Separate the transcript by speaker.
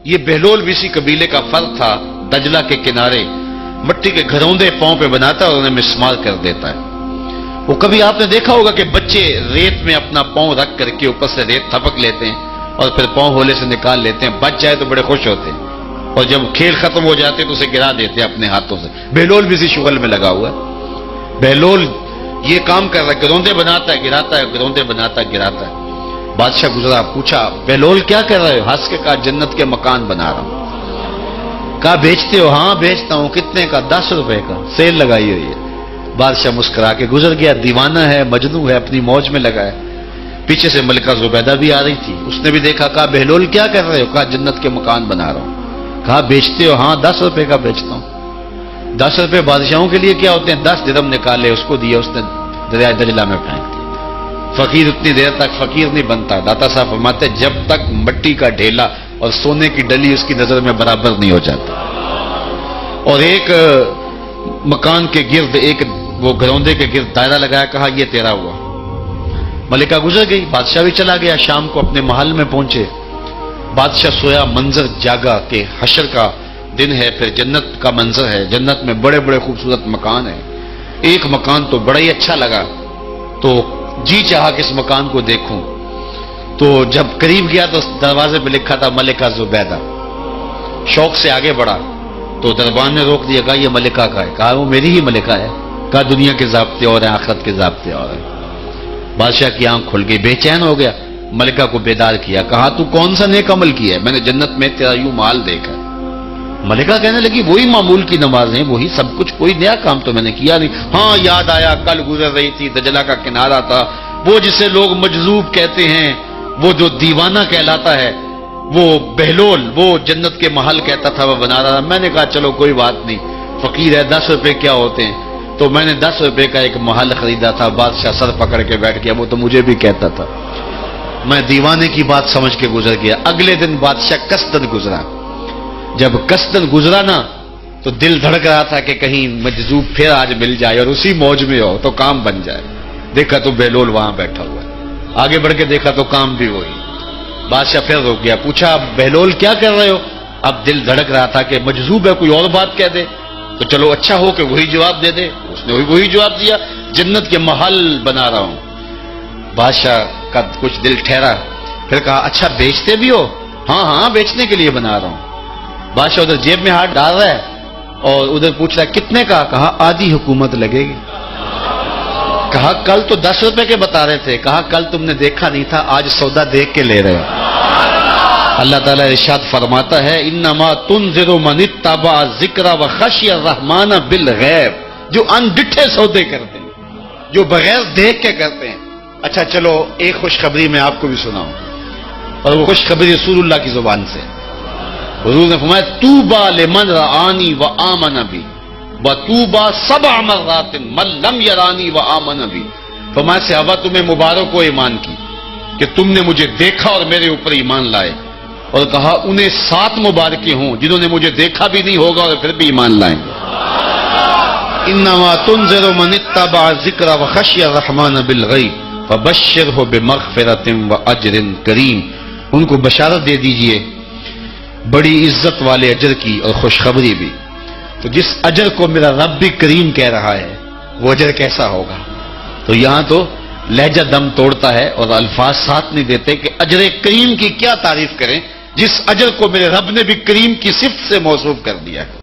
Speaker 1: یہ بہلول بھی اسی قبیلے کا فرد تھا، دجلہ کے کنارے مٹی کے گھروندے پاؤں پہ بناتا ہے اور انہیں مسمار کر دیتا ہے۔ وہ کبھی آپ نے دیکھا ہوگا کہ بچے ریت میں اپنا پاؤں رکھ کر کے اوپر سے ریت تھپک لیتے ہیں اور پھر پاؤں ہولے سے نکال لیتے ہیں، بچ جائے تو بڑے خوش ہوتے ہیں، اور جب کھیل ختم ہو جاتے تو اسے گرا دیتے ہیں اپنے ہاتھوں سے۔ بہلول بھی اسی شغل میں لگا ہوا ہے۔ بہلول یہ کام کر رہا ہے، گروندے بناتا ہے گراتا ہے، گروندے بناتا ہے گراتا ہے۔ بادشاہ گزرا، پوچھا بہلول کیا کر رہے ہو؟ ہنس کے کہا جنت کے مکان بنا رہا ہوں۔ کہا بیچتے ہو؟ ہاں بیچتا ہوں۔ کتنے کا؟ 10 روپے کا، سیل لگائی ہوئی ہے۔ بادشاہ مسکرا کے گزر گیا، دیوانہ ہے، مجنوں ہے، اپنی موج میں لگا ہے۔ پیچھے سے ملکہ زبیدہ بھی آ رہی تھی، اس نے بھی دیکھا، کہا بہلول کیا کر رہے ہو؟ کہا جنت کے مکان بنا رہا ہوں۔ کہا بیچتے ہو؟ ہاں 10 روپے کا بیچتا ہوں۔ 10 روپے بادشاہوں کے لیے کیا ہوتے ہیں؟ 10 درہم نکالے، اس کو دیا، اس نے دریائے دجلہ میں پھینک دیا۔ فقیر اتنی دیر تک فقیر نہیں بنتا، داتا صاحب فرماتے جب تک مٹی کا ڈھیلا اور سونے کی ڈلی اس کی نظر میں برابر نہیں ہو جاتا۔ اور ایک مکان کے گرد، ایک وہ گروندے کے گرد دائرہ لگایا، کہا یہ تیرا ہوا۔ ملکہ گزر گئی، بادشاہ بھی چلا گیا، شام کو اپنے محل میں پہنچے۔ بادشاہ سویا، منظر جاگا کہ حشر کا دن ہے، پھر جنت کا منظر ہے، جنت میں بڑے بڑے خوبصورت مکان ہیں۔ ایک مکان تو بڑا ہی اچھا لگا، تو جی چاہا کہ اس مکان کو دیکھوں۔ تو جب قریب گیا تو دروازے پہ لکھا تھا ملکہ زبیدہ۔ شوق سے آگے بڑھا تو دربان نے روک دیا، کہا یہ ملکہ کا ہے؟ کہا وہ میری ہی ملکہ ہے۔ کہا دنیا کے ضابطے اور ہیں، آخرت کے ضابطے اور ہیں۔ بادشاہ کی آنکھ کھل گئی، بے چین ہو گیا، ملکہ کو بیدار کیا، کہا تو کون سا نیک عمل کیا ہے؟ میں نے جنت میں تیرا یوں مال دیکھا۔ ملکہ کہنے لگی وہی معمول کی نمازیں، وہی سب کچھ، کوئی نیا کام تو میں نے کیا نہیں۔ ہاں یاد آیا، کل گزر رہی تھی، دجلہ کا کنارہ تھا، وہ جسے لوگ مجذوب کہتے ہیں، وہ جو دیوانہ کہلاتا ہے، وہ بہلول، وہ جنت کے محل کہتا تھا، وہ بنا رہا تھا۔ میں نے کہا چلو کوئی بات نہیں، فقیر ہے، 10 روپے کیا ہوتے ہیں؟ تو میں نے 10 روپے کا ایک محل خریدا تھا۔ بادشاہ سر پکڑ کے بیٹھ گیا، وہ تو مجھے بھی کہتا تھا۔ میں دیوانے کی بات سمجھ کے گزر گیا۔ اگلے دن بادشاہ قصدن گزرا۔ جب قصدن گزرا نا تو دل دھڑک رہا تھا کہ کہیں مجذوب پھر آج مل جائے اور اسی موج میں ہو تو کام بن جائے۔ دیکھا تو بہلول وہاں بیٹھا ہوا ہے، آگے بڑھ کے دیکھا تو کام بھی وہی۔ بادشاہ پھر رک گیا، پوچھا بہلول کیا کر رہے ہو؟ اب دل دھڑک رہا تھا کہ مجذوب ہے، کوئی اور بات کہہ دے تو چلو اچھا ہو کہ وہی جواب دے دے۔ اس نے وہی جواب دیا، جنت کے محل بنا رہا ہوں۔ بادشاہ کا کچھ دل ٹھہرا، پھر کہا اچھا بیچتے بھی ہو؟ ہاں ہاں بیچنے کے لیے بنا رہا ہوں۔ بادشاہ ادھر جیب میں ہاتھ ڈال رہا ہے اور ادھر پوچھ رہا ہے کتنے کا؟ کہا آدھی حکومت لگے گی۔ کہا کل تو 10 روپے کے بتا رہے تھے۔ کہا کل تم نے دیکھا نہیں تھا، آج سودا دیکھ کے لے رہے ہو۔ اللہ تعالیٰ ارشاد فرماتا ہے انما تنذر من اتبع الذکر وخشی الرحمن بالغیب، جو ان ڈٹھے سودے کرتے ہیں، جو بغیر دیکھ کے کرتے ہیں۔ اچھا چلو ایک خوشخبری میں آپ کو بھی سناؤں، اور وہ خوشخبری رسول اللہ کی زبان سے۔ حضور نے فرمایا طوبی لمن رآنی وآمن بی وطوبی 7 مرات من لم یرانی وآمن بی۔ فرمایا صحابہ تمہیں مبارک ہو ایمان کی کہ تم نے مجھے دیکھا اور میرے اوپر ایمان لائے، اور کہا انہیں 7 مبارکیں ہوں جنہوں نے مجھے دیکھا بھی نہیں ہوگا اور پھر بھی ایمان لائیں گے۔ انما تنذر من اتبع الذکر وخشی الرحمن بالغیب فبشرہ بمغفرۃ واجر کریم۔ ان کو بشارت دے دیجئے بڑی عزت والے اجر کی اور خوشخبری بھی۔ تو جس اجر کو میرا رب بھی کریم کہہ رہا ہے وہ اجر کیسا ہوگا؟ تو یہاں تو لہجہ دم توڑتا ہے اور الفاظ ساتھ نہیں دیتے کہ اجر کریم کی کیا تعریف کریں جس اجر کو میرے رب نے بھی کریم کی صفت سے موصوف کر دیا ہے۔